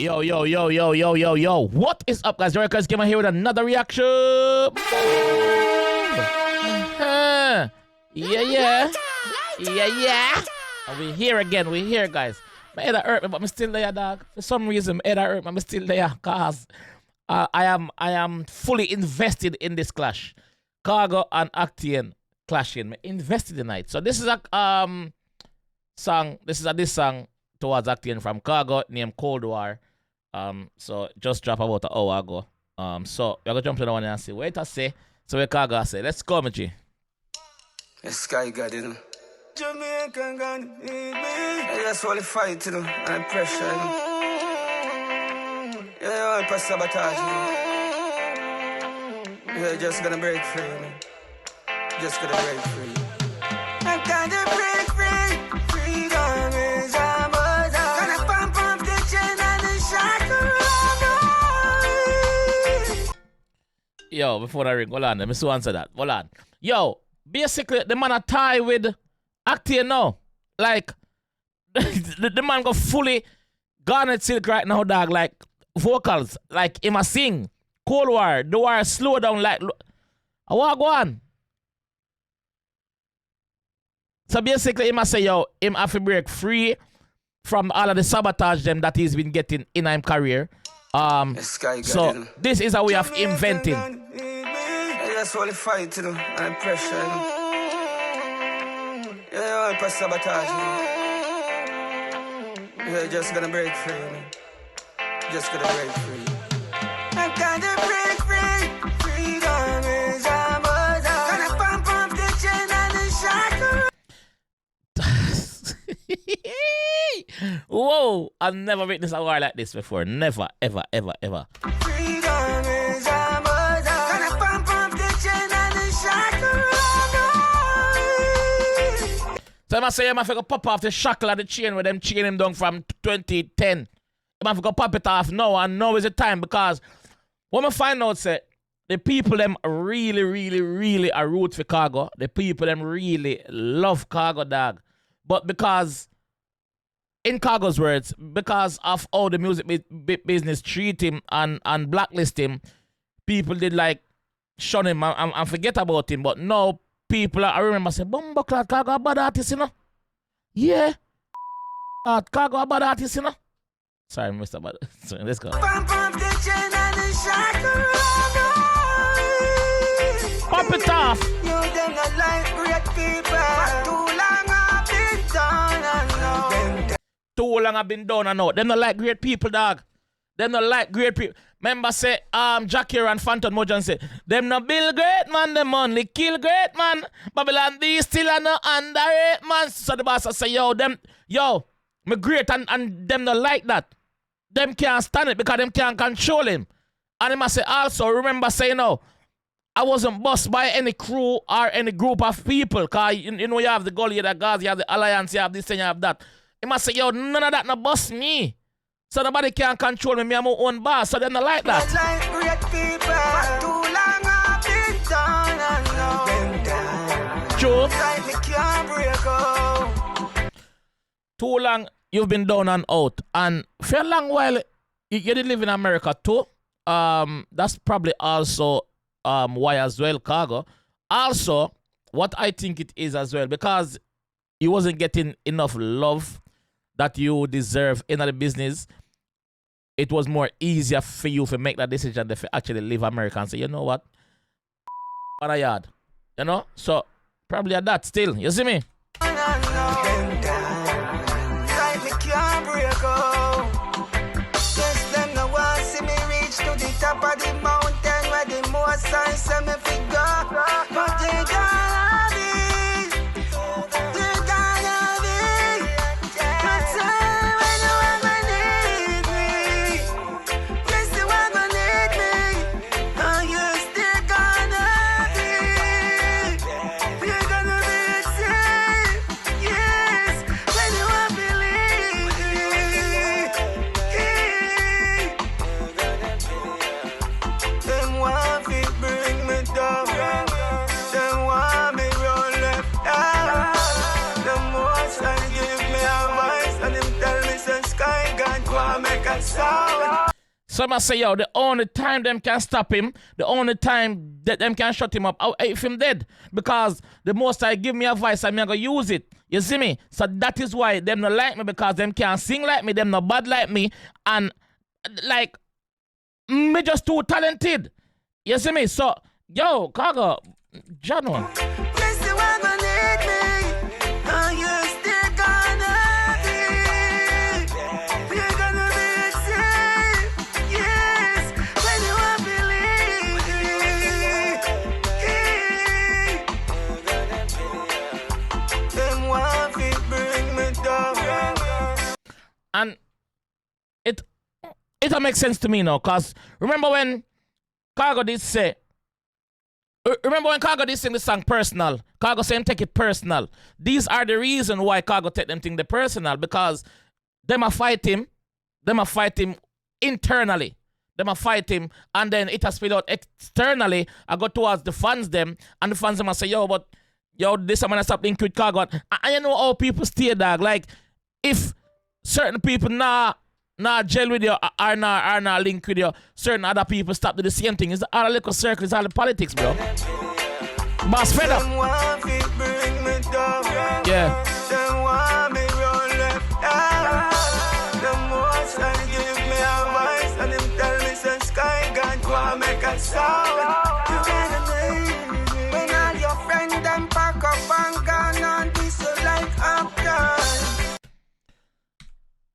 Yo, yo, yo, yo, yo, yo, yo. What is up, guys? JAMAICA'S came here with another reaction. Yeah, yeah. Yeah, yeah. And we here again. We here, guys. My head hurt me, but I'm still there, dog. For some reason, my head hurt me, I'm still there. Cause I am fully invested in this clash. Khago and 𝐑𝐄𝐂𝐓𝐈𝐎𝐍 clashing. I'm invested in it. So this is a song. This is a diss song towards 𝐑𝐄𝐂𝐓𝐈𝐎𝐍 from Khago named Cold War. So just dropped about an hour ago. So we're gonna jump to the one and see what I say. So what Khago say. Let's go, my G. Sky God, you know. Jamaican God, I just want to fight, you know, and pressure, you know. Yeah, I want to sabotage, you know. Yeah, just gonna break free, you know. Just gonna break free. I gotta break free. Freedom is a mother. Gonna pump up the chain and the shackle. Yo, before I ring, hold on, let me so answer that. Hold on. Yo, basically, the man a tie with 𝐑𝐄𝐂𝐓𝐈𝐎��� now. Like, the man go fully garnet silk right now, dog. Like, vocals. Like, him a sing. Cold War. The war slow down like... I want to go on. So basically, him a say, yo, him have to break free from all of the sabotage them that he's been getting in his career. So, this is a way of inventing. I just want to fight, you know, and pressure, you know. Yeah, I want to sabotage, you know. Yeah, just gonna break free, you know. Just gonna break free. I gotta break free. Freedom is a mother. Gonna pump up the chain and the shackle. Whoa, I've never witnessed a war like this before. Never, ever, ever, ever. Freedom is a mother. Gonna pump up the chain and the shackle. So I must say, I must go pop off the shackle of the chain where them chain him down from 2010. I must go pop it off now, and now is the time, because when I find out, say, the people them really, really, really are root for Khago. The people them really love Khago, dog. But because, in Khago's words, because of how the music business treat him and blacklist him, people did like shun him and forget about him. But now, people, I remember say, Bumbleclad, Khago a bad artist, you know? Yeah. Khago a bad artist, you know? Sorry, Mr. Bad. Sorry, let's go. Pump it off. You them not like great people. Too long I've been down and out. Too long I've been down and out. Them not like great people, dog. Them not like great people. Remember say, Jackie and Phantom Mojan say, them no build great man, them only kill great man. Babylon these still are no underrate man. So the boss say, yo, me great and them not like that. Them can't stand it because them can't control him. And he must say also, remember say, I wasn't bossed by any crew or any group of people. Because you know you have the Gully, the Guards, you have the Alliance, you have this and you have that. He must say, yo, none of that no boss me. So nobody can control me. Me, I'm my own boss. So they're not like that. Like great people. Too long I've been down and out. True. Like me can't break out. Too long you've been down and out. And for a long while, you did live in America too. That's probably also why as well, Khago. Also, what I think it is as well, because you wasn't getting enough love that you deserve in the business, it was more easier for you to make that decision than to actually leave America and say, you know what? On a yard. You know? So, probably at that still. You see me? Top of the mountain where the more signs say me figure. But they gonna be, they gonna be. But say when you ever need me, yes you ever need me. Oh yes they gonna be, they're gonna be safe. Yes, when you ever believe me. Them want to bring me down. Some I say, yo, the only time them can stop him, the only time that them can shut him up, if him dead. Because the most I give me advice, I'm gonna use it. You see me? So that is why them not like me, because them can't sing like me, them not bad like me, and like me just too talented. You see me? So, yo, Khago, Jano. Yes, you are gonna need me. Oh, you're still gonna be. You're gonna be safe. Yes, when you are believe. Them want to bring me down. And it makes sense to me now, cause remember when Khago did say, remember when Khago did sing the song personal, Khago say him take it personal. These are the reason why Khago take them thing the personal, because them a fight him internally. Them a fight him, and then it has spilled out externally. I go towards the fans them, and the fans them a say, yo, but yo, this I'm gonna stop linked with Khago. And you know how people stay, dog. Like if certain people gel with you are not linked with you, certain other people stop do the same thing. It's all a little circle, it's all the politics, bro. Boss fed up. Yeah. Them want me run left. Them most I give me advice, and them tell me say sky God want make a sound. You better leave. When all your friends them pack up and gone on this like 𝐑𝐄𝐂𝐓𝐈𝐎𝐍.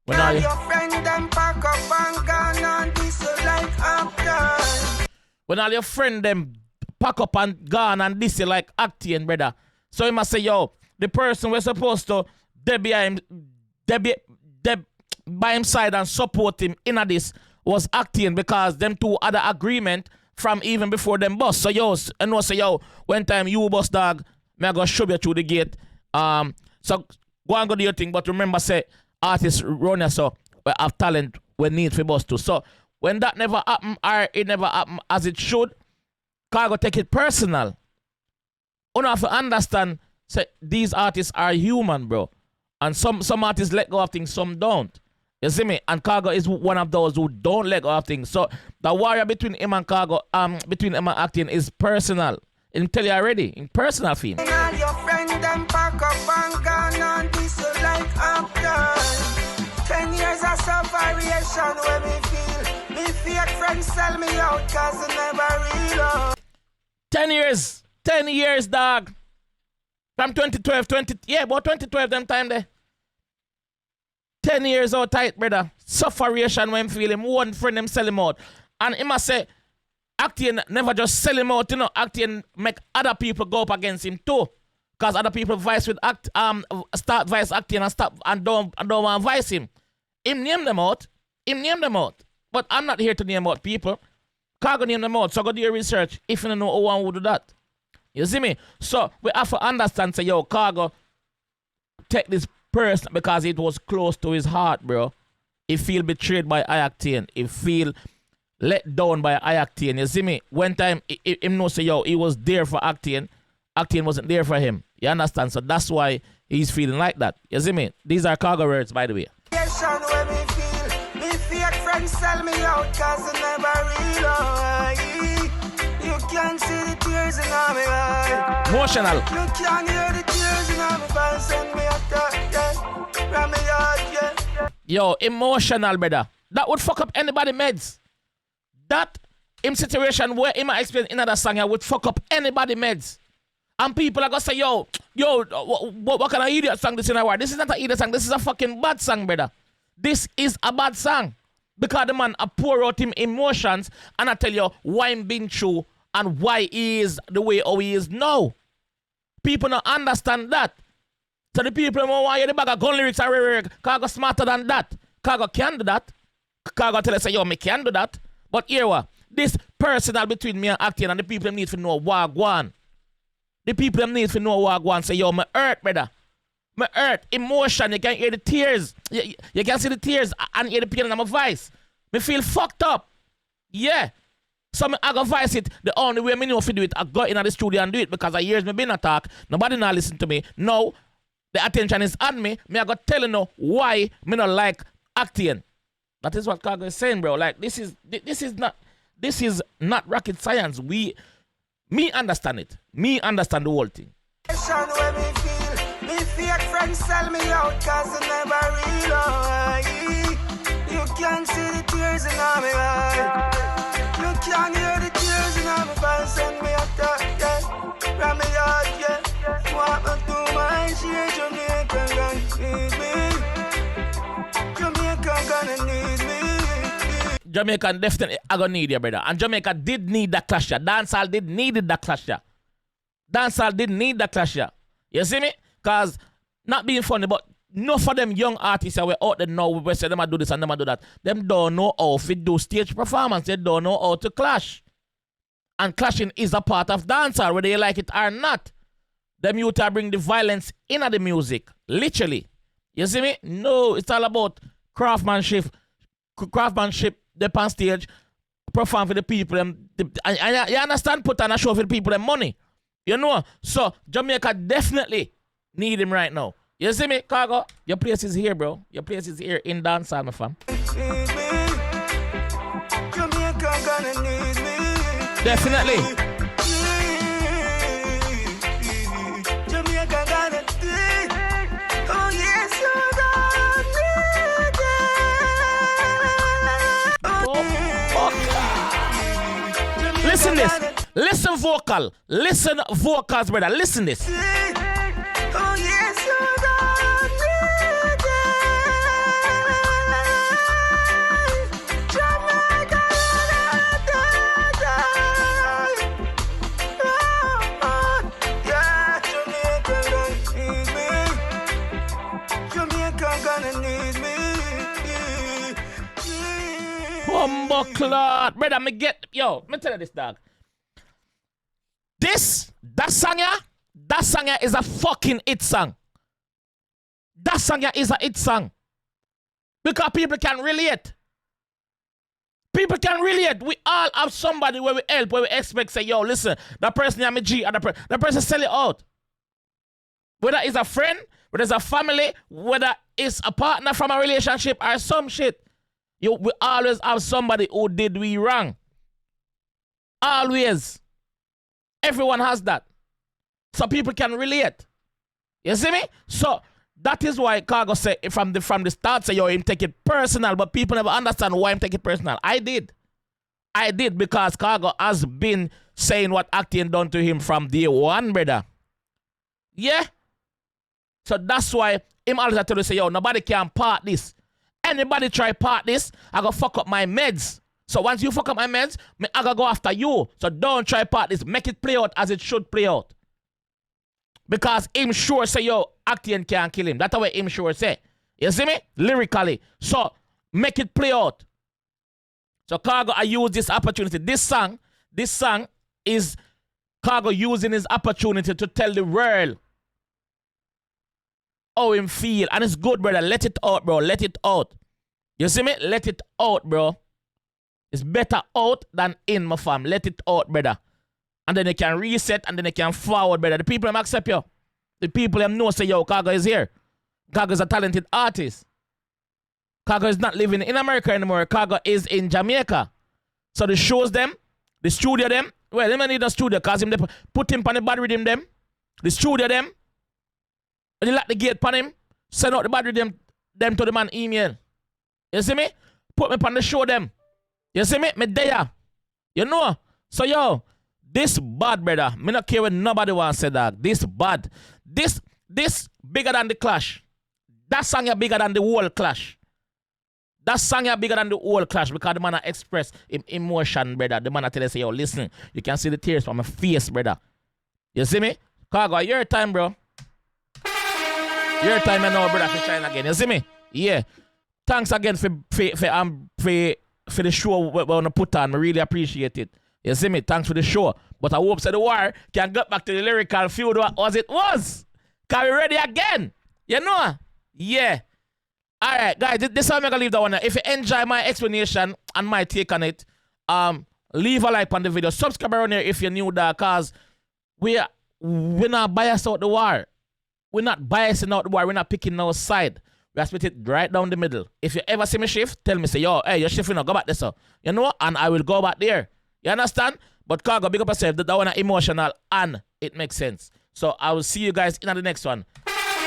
When all your friends them pack up and gone on this like 𝐑𝐿𝐿. When all your friend them pack up and gone and this like 𝐑𝐿𝐿, brother. So he must say, yo, the person we're supposed to by him side and support him in this was 𝐑𝐿𝐿, because them two other agreement from even before them bus. So yo, and no say, yo, when time you bus, dog, me I go shove you through the gate. So go and go do your thing, but remember say artists run so we have talent we need for bus too. So when that never happen or it never happen as it should, Khago take it personal. You have to understand, say these artists are human, bro. And some artists let go of things, some don't. You see me? And Khago is one of those who don't let go of things. So the warrior between him and Khago, between him and 𝐑𝐿𝐿 is personal. He'll tell you already, in personal theme. All your friends them pack up and gone on this like 𝐑𝐿𝐿. 10 years of separation when me feel. Me fake friends sell me out cause they never real. 10 years. 10 years, dog. From 2012, about 2012 them time there. 10 years out tight, brother. Sufferation when feel him. One friend them sell him out. And he must say, 𝐑𝐿𝐿 never just sell him out, you know. 𝐑𝐿𝐿 make other people go up against him too. Because other people vice with start vice 𝐑𝐿𝐿 and stop and don't want to vice him. Him name them out. But I'm not here to name out people. Khago name them out. So go do your research if you don't know who one would do that. You see me? So we have to understand, say, yo, Khago take this person because it was close to his heart, bro. He feel betrayed by I-octane. He feel let down by I-octane. You see me? One time, him know say, yo, he was there for 𝐑𝐿𝐿. 𝐑𝐿𝐿 wasn't there for him. You understand? So that's why he's feeling like that. You see me? These are Khago words, by the way. Me fake friends sell me out cause they never real. You can see the tears in my eye. Emotional. You can hear the tears in my voice. Send me a text, from me heart, yeah. Yo, emotional, brother. That would fuck up anybody meds. That in situation where him explain in another song, I would fuck up anybody meds. And people are gonna say, yo, what kind of idiot song this in a word? This is not an idiot song. This is a fucking bad song, brother. This is a bad song. Because the man pour out him emotions, and I tell you why him been through and why he is the way how he is now. People don't understand that. So the people who want you the bag of gun lyrics and Khago smarter than that. Khago can do that. Khago tell us, say, yo, me can do that. But here what? This personal between me and 𝐑𝐿𝐿, and the people need to know wagwan. The people need to know wagwan. Say, yo, me hurt, brother. Me hurt. Emotion. You can hear the tears. You can see the tears and hear the pain in my voice. Me feel fucked up. Yeah. So I go voice it. The only way me know if do it, I go in the studio and do it, because I years me been attack. Nobody now listen to me. Now the attention is on me. Me I go tell you know why me not like 𝐑𝐿𝐿. That is what Khago is saying, bro. Like this is not rocket science. Me understand it. Me understand the whole thing. When me feel, me fake friends sell me out 'cause they never real. You can see the tears in my eye. You can hear the tears in my voice. Send me up there, yeah. From me out, yeah. What me do my shit, Jamaica gonna need me. Jamaica gonna need me. Jamaica definitely are gonna need you, brother. And Jamaica did need that clash. Dancehall did needed that clash. Dancehall didn't need that clash. You see me? Cause not being funny, but no for them young artists that were out there now, we say them do this and them do that. Them don't know how to do stage performance. They don't know how to clash. And clashing is a part of dancehall, whether you like it or not. Them youth are bring the violence into the music. Literally. You see me? No, it's all about craftsmanship. Craftsmanship, they on stage, perform for the people. And you understand? Put on a show for the people and money. You know? So, Jamaica definitely need him right now. You see me, Khago? Your place is here, bro. Your place is here in dancehall, my fam. Jamaica gonna need me. Definitely. Jamaica gonna need. Oh yes, you gonna need it. Oh, listen this. Listen vocal. Listen vocals, brother. Listen this. Oh yes, you gonna need it. Jamaica gonna need me. Bumbleclot. Brother, me tell you this, dog. That song is a fucking hit song. That song is a hit song. Because people can relate. People can relate. We all have somebody where we help, where we expect, say, yo, listen, that person is my G, or that person sell it out. Whether it's a friend, whether it's a family, whether it's a partner from a relationship or some shit. We always have somebody who did we wrong. Always. Everyone has that. So people can relate. You see me? So that is why Khago said from the start, say, yo, him take it personal, but people never understand why him take it personal. I did because Khago has been saying what 𝐑𝐂𝐂𝐂𝐓𝐈𝐎𝐍 done to him from day one, brother. Yeah? So that's why him always tell you, say, yo, nobody can part this. Anybody try part this, I go fuck up my meds. So once you fuck up my meds, I gotta go after you. So don't try part this. Make it play out as it should play out. Because him sure say, yo, 𝐑𝐂𝐂𝐂𝐓𝐈𝐎𝐍 can't kill him. That's what him sure say. You see me? Lyrically. So make it play out. So Khago, I use this opportunity. This song is Khago using his opportunity to tell the world how him feel. And it's good, brother. Let it out, bro. Let it out. You see me? Let it out, bro. It's better out than in, my fam. Let it out, brother. And then they can reset and then they can forward, brother. The people them accept you. The people them know say, yo, Khago is here. Khago is a talented artist. Khago is not living in America anymore. Khago is in Jamaica. So the shows them, the studio them, well, they don't need a studio because they put him on the bad rhythm them. The studio them, and they lock the gate on him, send out the bad rhythm them to the man email. You see me? Put me on the show them. You see me? Me there. You know? So yo, this bad, brother. Me not care what nobody wants to say that. This bad. This bigger than the clash. That song is bigger than the whole clash. That song is bigger than the whole clash because the man express emotion, brother. The man tell you, say, yo, listen, you can see the tears from my face, brother. You see me? Khago, your time, bro. Your time now, brother, to shine again. You see me? Yeah. Thanks again for the show we're going to put on. I really appreciate it. You see me? Thanks for the show. But I hope that the war can get back to the lyrical field as it was. Can we ready again? You know? Yeah. Alright, guys, this is how I'm going to leave that one. If you enjoy my explanation and my take on it, leave a like on the video. Subscribe around here if you're new there, because we're not biased out the war. We're not biasing out the war. We're not picking no side. We split it right down the middle. If you ever see me shift, tell me, say, yo, hey, you're shifting now, go back there, sir. You know, and I will go back there. You understand? But Khago, big up yourself. That one emotional and it makes sense. So I will see you guys in the next one.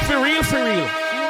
For real, for real.